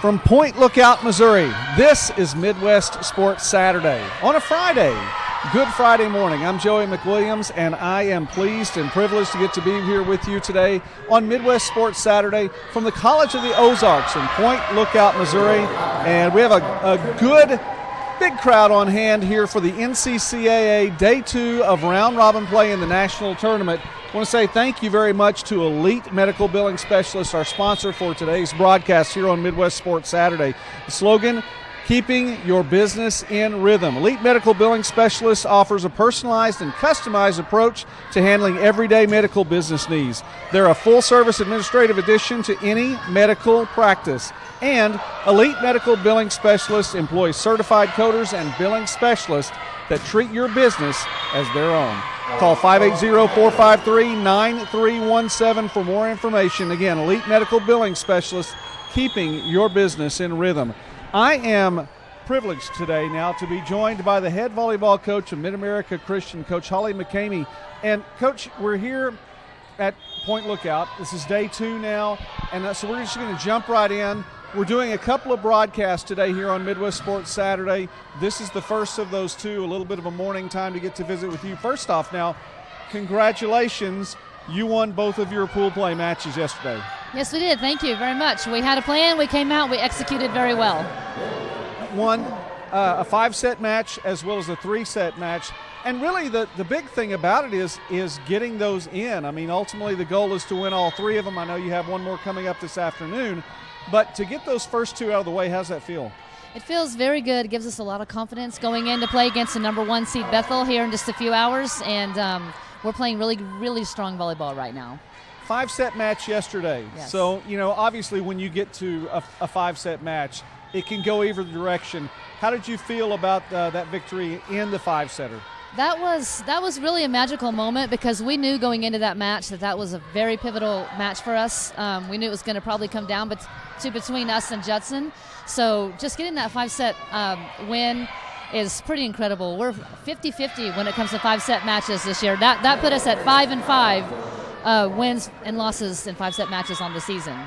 From Point Lookout, Missouri, this is Midwest Sports Saturday on a Friday. Good Friday morning. I'm Joey McWilliams, and I am pleased and privileged to get to be here with you today on Midwest Sports Saturday from the College of the Ozarks in Point Lookout, Missouri. And we have a good, big crowd on hand here for the NCCAA Day 2 of round-robin play in the national tournament. I want to say thank you very much to Elite Medical Billing Specialists, our sponsor for today's broadcast here on Midwest Sports Saturday. The slogan, keeping your business in rhythm. Elite Medical Billing Specialists offers a personalized and customized approach to handling everyday medical business needs. They're a full-service administrative addition to any medical practice. And Elite Medical Billing Specialists employ certified coders and billing specialists that treat your business as their own. Call 580-453-9317 for more information. Again, Elite Medical Billing Specialists, keeping your business in rhythm. I am privileged today now to be joined by the head volleyball coach of Mid-America Christian, Coach Hanna Foecker. And, Coach, we're here at Point Lookout. This is day 2 now, and so we're just going to jump right in. We're doing a couple of broadcasts today here on Midwest Sports Saturday. This is the first of those two, a little bit of a morning time to get to visit with you. First off now, congratulations. You won both of your pool play matches yesterday. Yes, we did. Thank you very much. We had a plan. We came out. We executed very well. Won a 5-set match as well as a 3-set match. And really the big thing about it is getting those in. I mean, ultimately the goal is to win all 3 of them. I know you have one more coming up this afternoon. But to get those first 2 out of the way, how's that feel? It feels very good. It gives us a lot of confidence going in to play against the number 1 seed Bethel here in just a few hours. And we're playing really, really strong volleyball right now. 5-set match yesterday. Yes. So, obviously when you get to a 5-set match, it can go either direction. How did you feel about that victory in the 5-setter? That was really a magical moment because we knew going into that match that was a very pivotal match for us. We knew it was going to probably come down between us and Judson. So just getting that 5-set win is pretty incredible. We're 50-50 when it comes to 5-set matches this year. That put us at 5-5 wins and losses in 5-set matches on the season.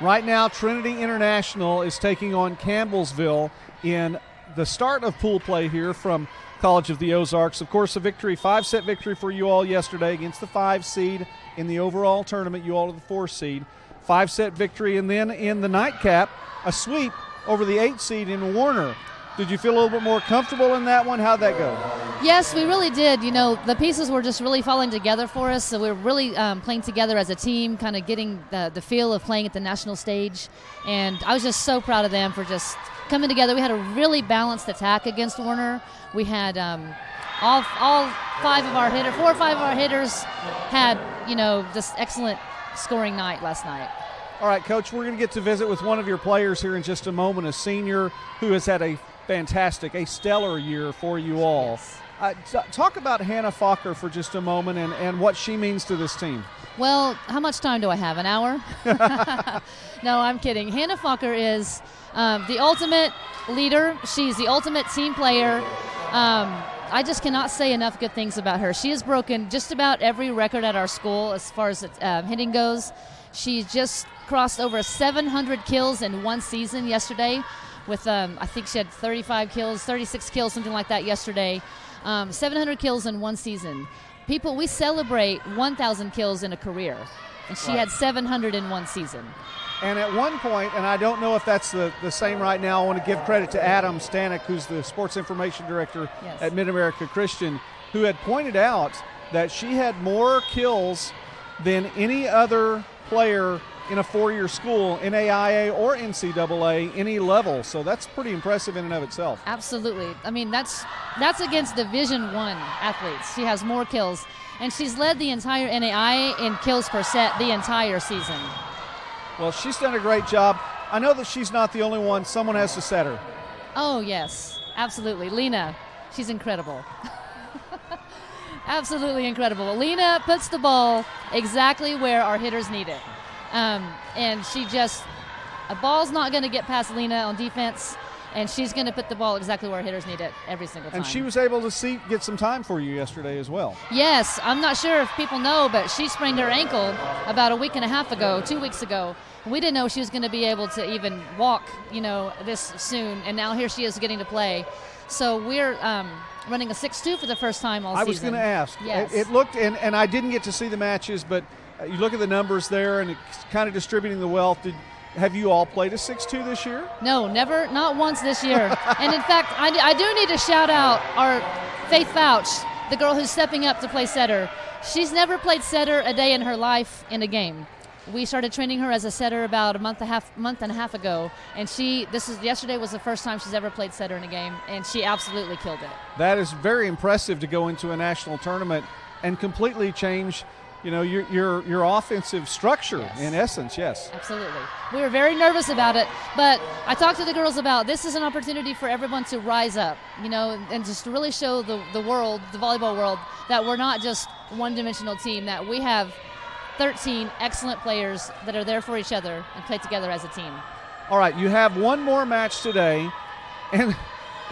Right now, Trinity International is taking on Campbellsville in the start of pool play here from College of the Ozarks. Of course, a victory, 5-set victory for you all yesterday against the 5 seed in the overall tournament. You all are the 4 seed. 5-set victory, and then in the nightcap, a sweep over the 8 seed in Warner. Did you feel a little bit more comfortable in that one? How'd that go? Yes, we really did. The pieces were just really falling together for us. So we were really playing together as a team, kind of getting the feel of playing at the national stage. And I was just so proud of them for just coming together. We had a really balanced attack against Warner. We had all 4 or 5 of our hitters had, just excellent scoring night last night. All right, Coach, we're going to get to visit with one of your players here in just a moment, a senior who has had a stellar year for you all. Yes. Talk about Hanna Foecker for just a moment and what she means to this team. Well, how much time do I have? An hour? No, I'm kidding. Hanna Foecker is the ultimate leader. She's the ultimate team player. I just cannot say enough good things about her. She has broken just about every record at our school as far as hitting goes. She just crossed over 700 kills in one season yesterday with, I think she had 36 kills, something like that yesterday. 700 kills in one season. We celebrate 1,000 kills in a career, and she had 700 in one season. And at one point, and I don't know if that's the same right now, I want to give credit to Adam Stanek, who's the sports information director at Mid-America Christian, who had pointed out that she had more kills than any other player in a 4-year school, NAIA or NCAA, any level. So that's pretty impressive in and of itself. Absolutely. I mean, that's against Division I athletes. She has more kills. And she's led the entire NAIA in kills per set the entire season. Well, she's done a great job. I know that she's not the only one. Someone has to set her. Oh, yes. Absolutely. Lena, she's incredible. Absolutely incredible. Lena puts the ball exactly where our hitters need it. And a ball's not going to get past Lena on defense. and she's going to put the ball exactly where hitters need it every single time. And she was able to get some time for you yesterday as well. Yes, I'm not sure if people know, but she sprained her ankle about 2 weeks ago. We didn't know she was going to be able to even walk, this soon, and now here she is getting to play. So we're running a 6-2 for the first time all season. I was going to ask. Yes. It looked, and I didn't get to see the matches, but you look at the numbers there, and it's kind of distributing the wealth. Have you all played a 6-2 this year? No, never, not once this year. And in fact, I do need to shout out our Faith Fouch, the girl who's stepping up to play setter. She's never played setter a day in her life in a game. We started training her as a setter about a month and a half ago, and yesterday was the first time she's ever played setter in a game, and she absolutely killed it. That is very impressive to go into a national tournament and completely change, your offensive structure. Yes. In essence. Yes. Absolutely. We were very nervous about it, but I talked to the girls about this is an opportunity for everyone to rise up, and just to really show the world, the volleyball world, that we're not just one-dimensional team, that we have 13 excellent players that are there for each other and play together as a team. All right, you have one more match today, and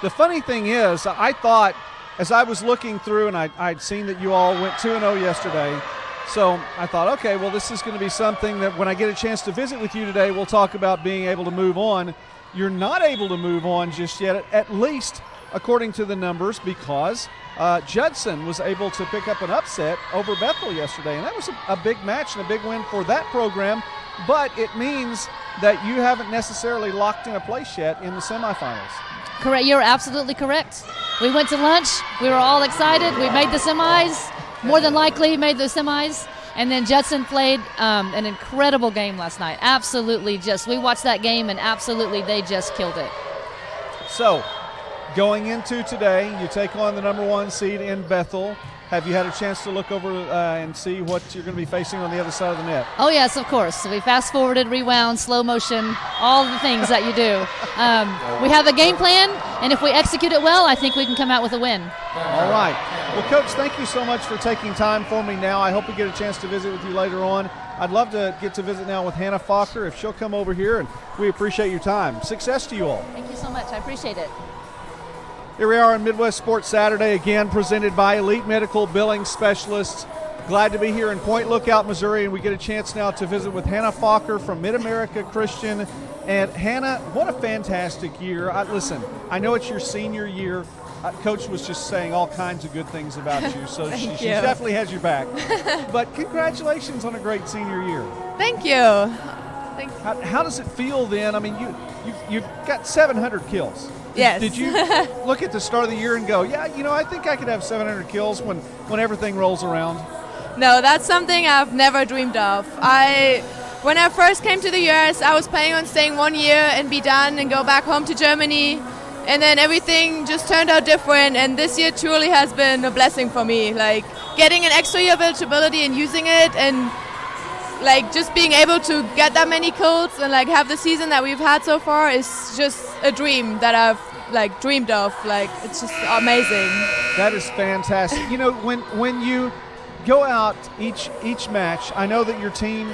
the funny thing is, I thought, as I was looking through, and I'd seen that you all went 2-0 yesterday, so I thought, okay, well, this is going to be something that when I get a chance to visit with you today, we'll talk about being able to move on. You're not able to move on just yet, at least according to the numbers, because Judson was able to pick up an upset over Bethel yesterday, and that was a big match and a big win for that program, but it means that you haven't necessarily locked in a place yet in the semifinals. Correct. You're absolutely correct. We went to lunch. We were all excited. We made the semis, more than likely made the semis, and then Judson played an incredible game last night. Absolutely we watched that game, and absolutely they just killed it. So, going into today, you take on the number 1 seed in Bethel. Have you had a chance to look over and see what you're going to be facing on the other side of the net? Oh, yes, of course. So we fast-forwarded, rewound, slow motion, all the things that you do. We have a game plan, and if we execute it well, I think we can come out with a win. All right. Well, Coach, thank you so much for taking time for me now. I hope we get a chance to visit with you later on. I'd love to get to visit now with Hanna Foecker if she'll come over here, and we appreciate your time. Success to you all. Thank you so much. I appreciate it. Here we are on Midwest Sports Saturday, again presented by Elite Medical Billing Specialists. Glad to be here in Point Lookout, Missouri, and we get a chance now to visit with Hanna Foecker from Mid-America Christian. And Hanna, what a fantastic year. Listen, I know it's your senior year. Coach was just saying all kinds of good things about you, so she definitely has your back. But congratulations on a great senior year. Thank you. How does it feel then? I mean, you've got 700 kills. Yes. Did you look at the start of the year and go, I think I could have 700 kills when everything rolls around? No, that's something I've never dreamed of. When I first came to the U.S., I was planning on staying 1 year and be done and go back home to Germany. And then everything just turned out different. And this year truly has been a blessing for me. Like getting an extra year of eligibility and using it, and like just being able to get that many kills and like have the season that we've had so far is just a dream that I've like dreamed of. Like it's just amazing. That is fantastic. When you go out each match, I know that your team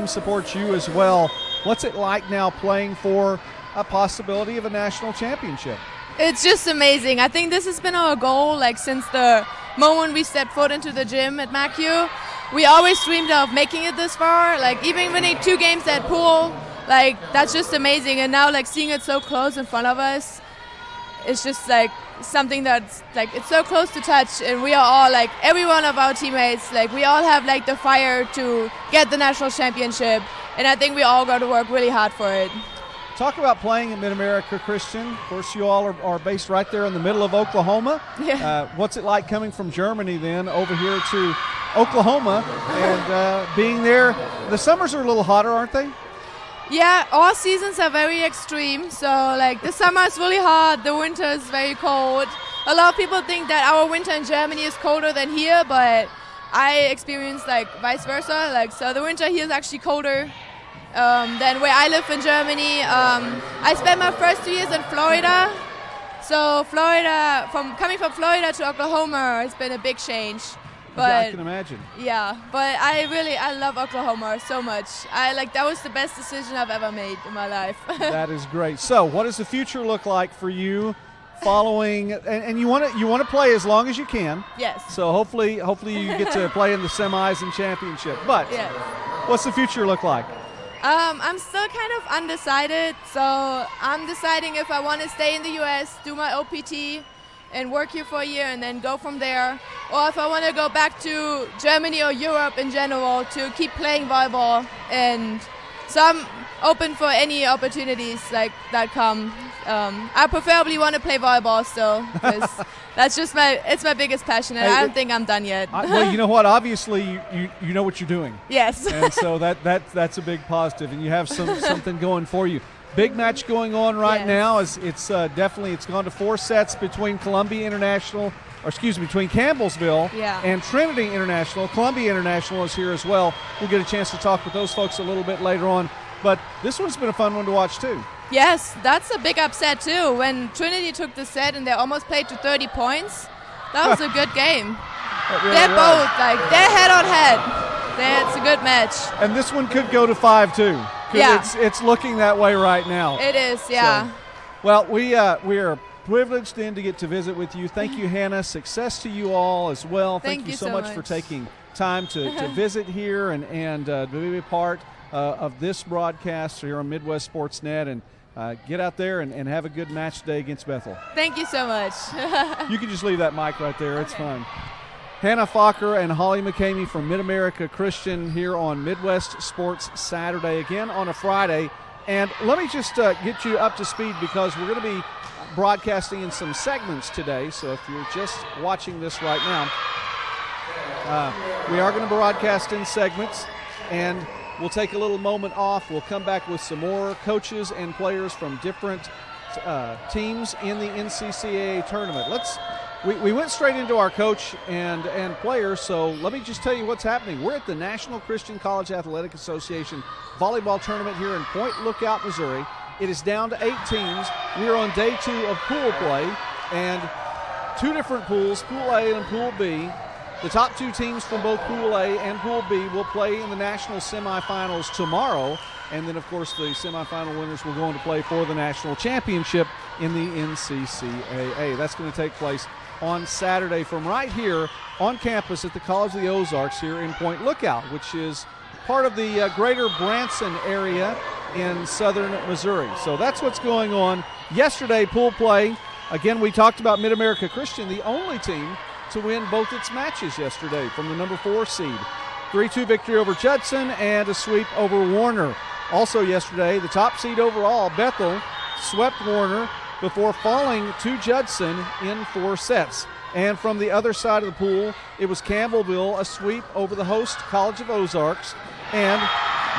supports you as well. What's it like now playing for a possibility of a national championship? It's just amazing. I think this has been our goal like since the moment we stepped foot into the gym at McKamie. We always dreamed of making it this far, like even winning 2 games at pool, like that's just amazing. And now like seeing it so close in front of us, it's just like something that's like it's so close to touch. And we are all like every one of our teammates, like we all have like the fire to get the national championship. And I think we all got to work really hard for it. Talk about playing at Mid-America Christian. Of course, you all are based right there in the middle of Oklahoma. Yeah. What's it like coming from Germany then over here to Oklahoma and being there? The summers are a little hotter, aren't they? Yeah, all seasons are very extreme. So like the summer is really hot, the winter is very cold. A lot of people think that our winter in Germany is colder than here, but I experienced like vice versa. Like so the winter here is actually colder than where I live in Germany. I spent my first 2 years in Florida. So coming from Florida to Oklahoma has been a big change. But I can imagine. Yeah, but I love Oklahoma so much. That was the best decision I've ever made in my life. That is great. So, what does the future look like for you following? And you want to play as long as you can. Yes. So hopefully you get to play in the semis and championship. But yes. What's the future look like? I'm still kind of undecided. So I'm deciding if I want to stay in the U.S., do my OPT, and work here for a year and then go from there, or if I want to go back to Germany or Europe in general to keep playing volleyball. And so I'm open for any opportunities like that come. I preferably want to play volleyball still, because that's just my biggest passion, and I don't think I'm done yet. Well, you know what? Obviously, you know what you're doing. Yes. And so that's a big positive, and you have something going for you. Big match going on right now. It's gone to 4 sets between between Campbellsville and Trinity International. Columbia International is here as well. We'll get a chance to talk with those folks a little bit later on. But this one's been a fun one to watch too. Yes, that's a big upset too. When Trinity took the set and they almost played to 30 points, that was a good game. Really they're was. both they're head on head. It's a good match. And this one could go to 5 too. Yeah. It's looking that way right now. It is, yeah. So, well, we are privileged then to get to visit with you. Thank you, Hannah. Success to you all as well. Thank you so much for taking time to visit here and to be a part of this broadcast here on Midwest Sports Net, and get out there and have a good match today against Bethel. Thank you so much. You can just leave that mic right there. It's fine. Hanna Foecker and Holly McKamie from Mid-America Christian here on Midwest Sports Saturday, again on a Friday. And let me just get you up to speed, because we're going to be broadcasting in some segments today. So if you're just watching this right now, we are going to broadcast in segments, and we'll take a little moment off. We'll come back with some more coaches and players from different teams in the NCCAA tournament. We went straight into our coach and players, so let me just tell you what's happening. We're at the National Christian College Athletic Association volleyball tournament here in Point Lookout, Missouri. It is down to 8 teams. We are on day 2 of pool play, and 2 different pools, Pool A and Pool B. The top 2 teams from both Pool A and Pool B will play in the national semifinals tomorrow, and then, of course, the semifinal winners will go on to play for the national championship in the NCCAA. That's going to take place on Saturday from right here on campus at the College of the Ozarks here in Point Lookout, which is part of the greater Branson area in southern Missouri. So that's what's going on. Yesterday, pool play. Again, we talked about Mid-America Christian, the only team to win both its matches yesterday from the number 4 seed. 3-2 victory over Judson and a sweep over Warner. Also yesterday, the top seed overall, Bethel, swept Warner before falling to Judson in 4 sets. And from the other side of the pool, it was Campbellsville, a sweep over the host College of Ozarks, and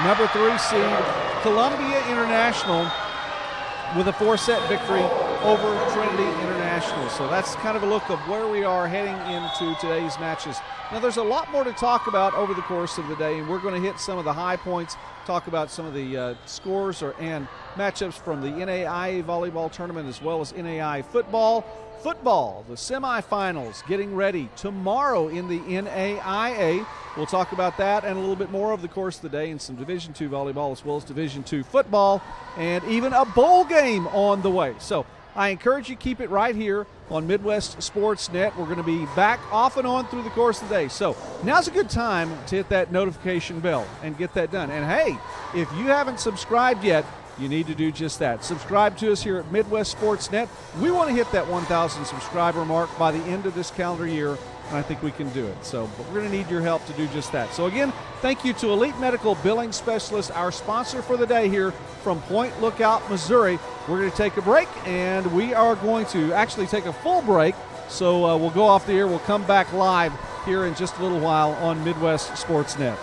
number 3 seed Columbia International with a 4-set victory over Trinity International. So that's kind of a look of where we are heading into today's matches. Now, there's a lot more to talk about over the course of the day, and we're going to hit some of the high points, talk about some of the scores and matchups from the NAIA volleyball tournament as well as NAIA football. Football, the semifinals getting ready tomorrow in the NAIA. We'll talk about that and a little bit more over the course of the day, and some Division II volleyball as well as Division II football, and even a bowl game on the way. So I encourage you to keep it right here on Midwest Sports Net. We're going to be back off and on through the course of the day. So now's a good time to hit that notification bell and get that done. And hey, if you haven't subscribed yet, you need to do just that. Subscribe to us here at Midwest Sports Net. We want to hit that 1,000 subscriber mark by the end of this calendar year, and I think we can do it. So, but we're going to need your help to do just that. So again, thank you to Elite Medical Billing Specialist, our sponsor for the day here from Point Lookout, Missouri. We're going to take a break, and we are going to actually take a full break. So we'll go off the air. We'll come back live here in just a little while on Midwest Sports Net.